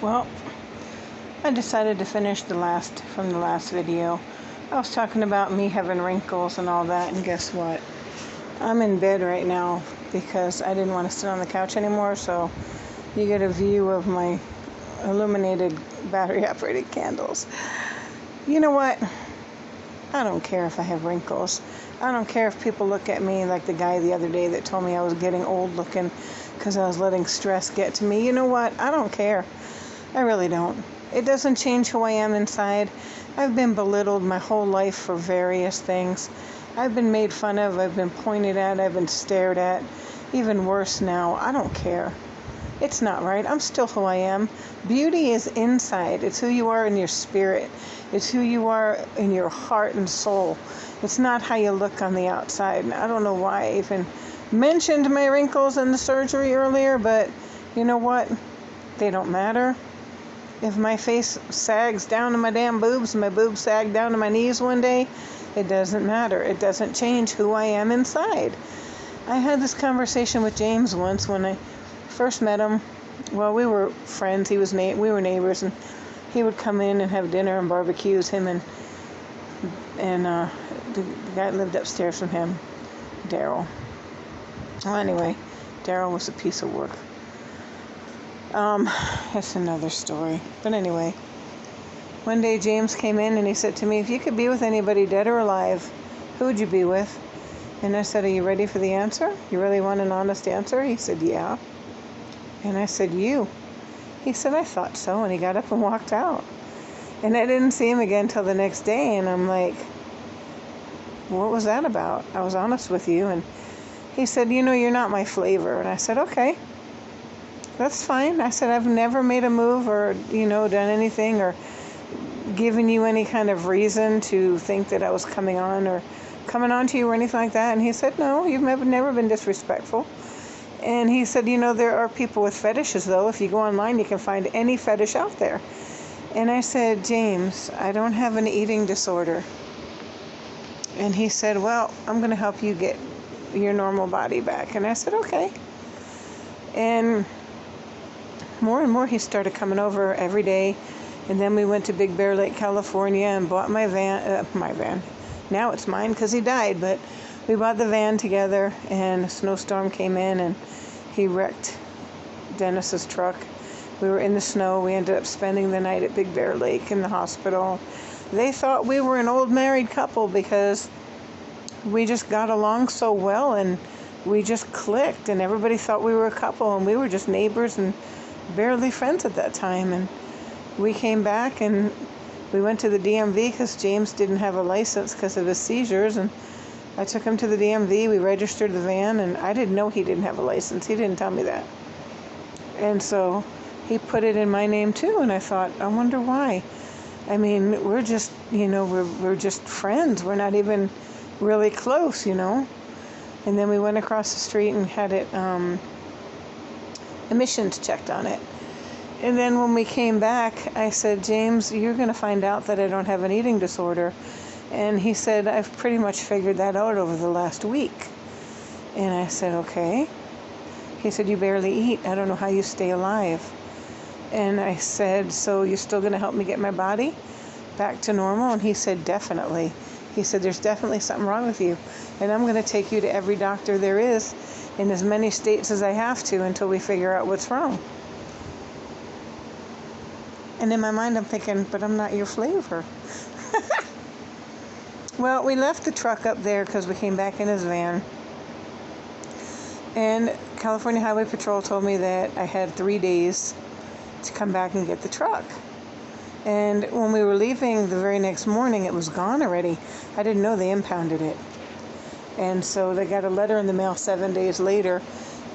Well, I decided to finish the last video. I was talking about me having wrinkles and all that, and guess what? I'm in bed right now because I didn't want to sit on the couch anymore, so you get a view of my illuminated battery-operated candles. You know what? I don't care if I have wrinkles. I don't care if people look at me like the guy the other day that told me I was getting old looking because I was letting stress get to me. You know what? I don't care. I really don't. It doesn't change who I am inside. I've been belittled my whole life for various things. I've been made fun of. I've been pointed at. I've been stared at. Even worse now. I don't care. It's not right. I'm still who I am. Beauty is inside. It's who you are in your spirit. It's who you are in your heart and soul. It's not how you look on the outside. And I don't know why I even mentioned my wrinkles and the surgery earlier, but you know what? They don't matter. If my face sags down to my damn boobs and my boobs sag down to my knees one day, it doesn't matter. It doesn't change who I am inside. I had this conversation with James once when I first met him. Well, we were friends. We were neighbors, and he would come in and have dinner and barbecues. Him and the guy that lived upstairs from him, Daryl. Well, anyway, Daryl was a piece of work. That's another story. But anyway, one day James came in and he said to me, "If you could be with anybody, dead or alive, who would you be with?" And I said, "Are you ready for the answer? You really want an honest answer?" He said, "Yeah." And I said, "You?" He said, "I thought so." And he got up and walked out. And I didn't see him again till the next day. And I'm like, what was that about? I was honest with you. And he said, "You're not my flavor." And I said, "Okay. That's fine." I said, "I've never made a move or, done anything or given you any kind of reason to think that I was coming on to you or anything like that." And he said, "No, you've never been disrespectful." And he said, "There are people with fetishes, though. If you go online, you can find any fetish out there." And I said, "James, I don't have an eating disorder." And he said, "Well, I'm going to help you get your normal body back." And I said, "Okay." And more he started coming over every day. And then we went to Big Bear Lake, California, and bought my van. Now it's mine because he died, but we bought the van together, and a snowstorm came in and he wrecked Dennis's truck. We were in the snow. We ended up spending the night at Big Bear Lake in the hospital. They thought we were an old married couple because we just got along so well and we just clicked, and everybody thought we were a couple, and we were just neighbors and barely friends at that time. And we came back and we went to the DMV because James didn't have a license because of his seizures, and I took him to the DMV. We registered the van, and I didn't know he didn't have a license. He didn't tell me that. And so he put it in my name too, and I thought, I wonder why. I mean, we're just, we're just friends. We're not even really close, And then we went across the street and had it emissions checked on it. And then when we came back, I said, "James, you're going to find out that I don't have an eating disorder." And he said, "I've pretty much figured that out over the last week." And I said, "Okay." He said, "You barely eat. I don't know how you stay alive." And I said, "So you're still going to help me get my body back to normal?" And he said, "Definitely." He said, "There's definitely something wrong with you. And I'm going to take you to every doctor there is in as many states as I have to until we figure out what's wrong." And in my mind, I'm thinking, but I'm not your flavor. Well, we left the truck up there because we came back in his van. And California Highway Patrol told me that I had 3 days to come back and get the truck. And when we were leaving the very next morning, it was gone already. I didn't know they impounded it. And so they got a letter in the mail 7 days later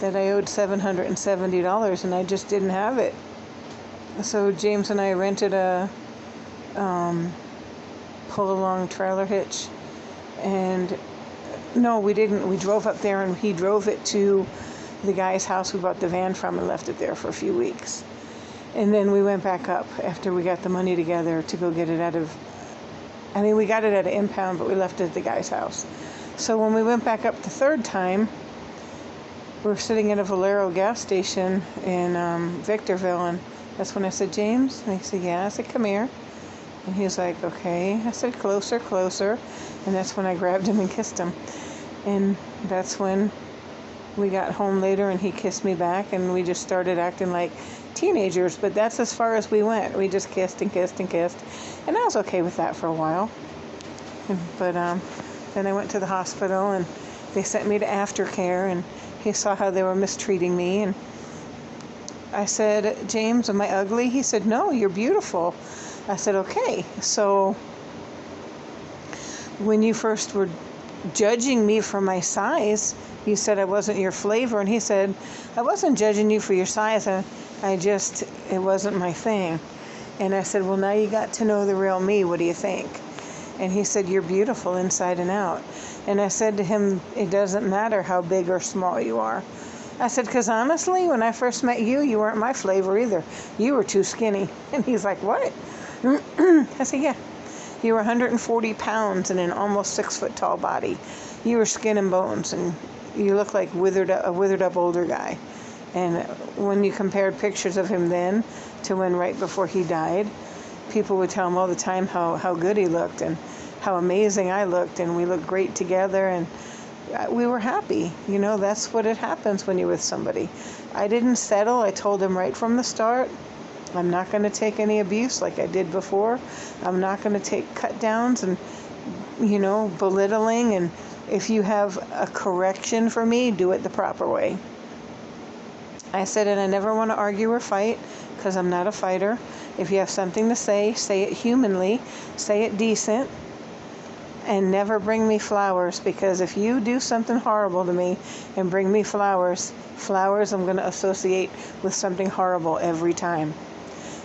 that I owed $770, and I just didn't have it. So James and I rented a pull-along trailer hitch. And no, we didn't. We drove up there, and he drove it to the guy's house we bought the van from and left it there for a few weeks. And then we went back up after we got the money together to go get it we got it at an impound, but we left it at the guy's house. So when we went back up the third time, we were sitting at a Valero gas station in Victorville, and That's when I said, James? And he said, yeah. I said, come here. And he was like, okay. I said, closer, closer. And that's when I grabbed him and kissed him. And that's when we got home later and he kissed me back and we just started acting like teenagers. But that's as far as we went. We just kissed and kissed and kissed. And I was okay with that for a while. But then I went to the hospital and they sent me to aftercare, and he saw how they were mistreating me. And I said, James, am I ugly? He said, no, you're beautiful. I said, okay. So when you first were judging me for my size, you said I wasn't your flavor. And he said, I wasn't judging you for your size. It wasn't my thing. And I said, well, now you got to know the real me. What do you think? And he said, you're beautiful inside and out. And I said to him, it doesn't matter how big or small you are. I said, because honestly, when I first met you, you weren't my flavor either. You were too skinny. And he's like, what? I said, yeah. You were 140 pounds and an almost 6 foot tall body. You were skin and bones, and you looked like a withered up older guy. And when you compared pictures of him then to when right before he died, people would tell him all the time how good he looked and how amazing I looked, and we looked great together, and we were happy. You know, that's what it happens when you're with somebody. I didn't settle. I told him right from the start, I'm not going to take any abuse like I did before. I'm not going to take cut downs and, belittling. And if you have a correction for me, do it the proper way. I said, and I never want to argue or fight because I'm not a fighter. If you have something to say it humanly, say it decent, and never bring me flowers, because if you do something horrible to me and bring me flowers I'm going to associate with something horrible every time.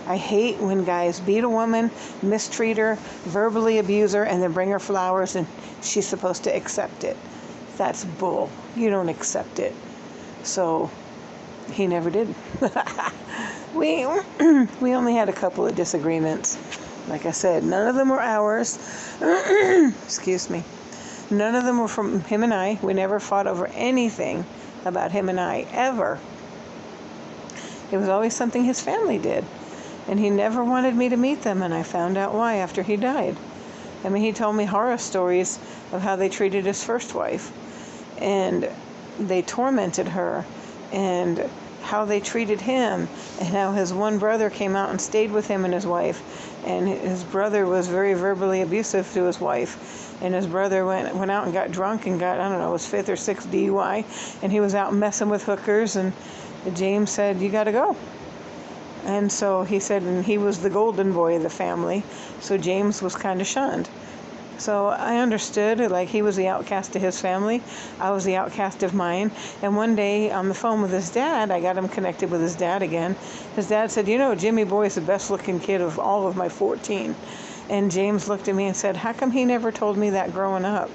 I hate when guys beat a woman, mistreat her, verbally abuse her, and then bring her flowers and she's supposed to accept it. That's bull. You don't accept it. So he never did. We only had a couple of disagreements. Like I said, none of them were ours. Excuse me. None of them were from him and I. We never fought over anything about him and I, ever. It was always something his family did. And he never wanted me to meet them, and I found out why after he died. I mean, he told me horror stories of how they treated his first wife. And they tormented her. And how they treated him, and how his one brother came out and stayed with him and his wife, and his brother was very verbally abusive to his wife, and his brother went out and got drunk and got, I don't know, his 5th or 6th DUI, and he was out messing with hookers, and James said, you got to go. And so he said, and he was the golden boy of the family, so James was kind of shunned. So I understood, like he was the outcast of his family, I was the outcast of mine. And one day on the phone with his dad, I got him connected with his dad again. His dad said, Jimmy Boy is the best looking kid of all of my 14. And James looked at me and said, how come he never told me that growing up?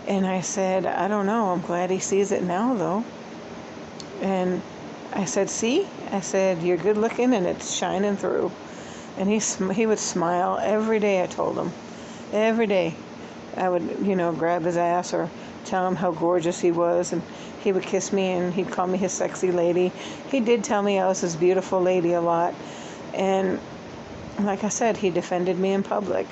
And I said, I don't know. I'm glad he sees it now, though. And I said, see? I said, you're good looking and it's shining through. And he would smile every day, I told him. Every day I would, grab his ass or tell him how gorgeous he was, and he would kiss me and he'd call me his sexy lady. He did tell me I was his beautiful lady a lot. And like I said, he defended me in public.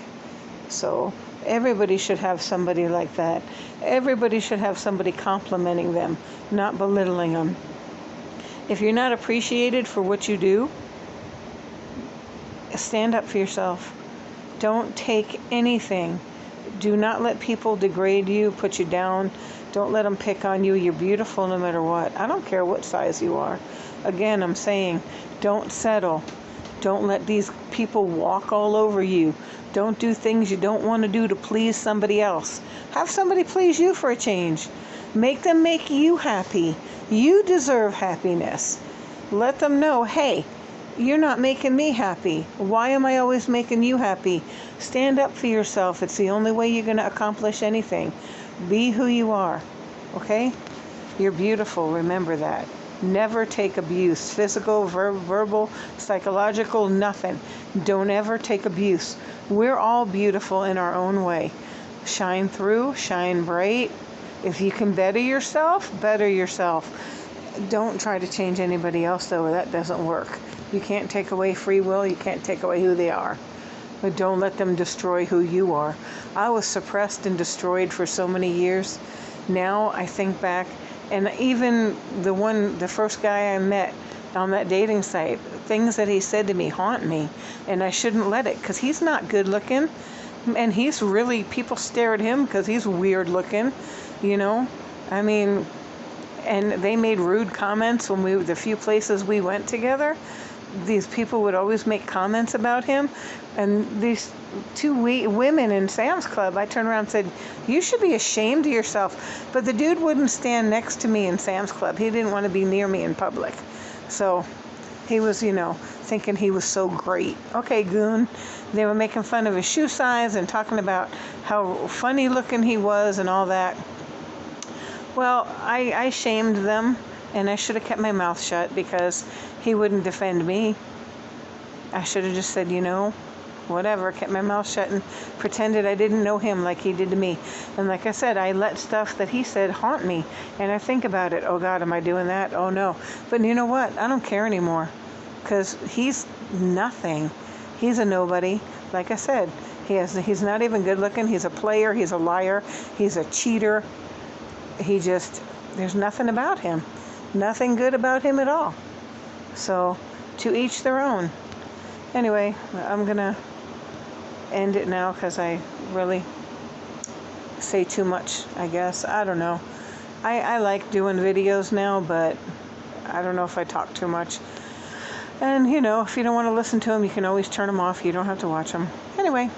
So everybody should have somebody like that. Everybody should have somebody complimenting them, not belittling them. If you're not appreciated for what you do, stand up for yourself. Don't take anything. Do not let people degrade you, put you down. Don't let them pick on you. You're beautiful no matter what. I don't care what size you are. Again, I'm saying, don't settle. Don't let these people walk all over you. Don't do things you don't want to do to please somebody else. Have somebody please you for a change. Make them make you happy. You deserve happiness. Let them know, hey, you're not making me happy. Why am I always making you happy? Stand up for yourself. It's the only way you're going to accomplish anything. Be who you are, okay? You're beautiful. Remember that. Never take abuse. Physical, verbal, psychological, nothing. Don't ever take abuse. We're all beautiful in our own way. Shine through, shine bright. If you can better yourself, better yourself. Don't try to change anybody else, though. That doesn't work. You can't take away free will. You can't take away who they are. But don't let them destroy who you are. I was suppressed and destroyed for so many years. Now I think back, and even the first guy I met on that dating site, things that he said to me haunt me, and I shouldn't let it, because he's not good looking, and he's really, people stare at him because he's weird looking, you know. I mean, and they made rude comments when the few places we went together. These people would always make comments about him, and these two women in Sam's Club, I turned around and said, you should be ashamed of yourself. But the dude wouldn't stand next to me in Sam's Club. He didn't want to be near me in public. So he was, thinking he was so great. Okay, goon. They were making fun of his shoe size and talking about how funny looking he was and all that. Well, I shamed them, and I should have kept my mouth shut because he wouldn't defend me. I should have just said, whatever, kept my mouth shut and pretended I didn't know him like he did to me. And like I said, I let stuff that he said haunt me, and I think about it. Oh God, am I doing that? Oh no. But you know what? I don't care anymore, because he's nothing. He's a nobody. Like I said, he's not even good looking. He's a player. He's a liar. He's a cheater. There's nothing about him. Nothing good about him at all. So, to each their own. Anyway, I'm going to end it now because I really say too much, I guess. I don't know. I like doing videos now, but I don't know if I talk too much. And, if you don't want to listen to them, you can always turn them off. You don't have to watch them. Anyway,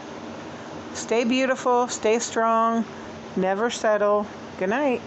stay beautiful, stay strong, never settle. Good night.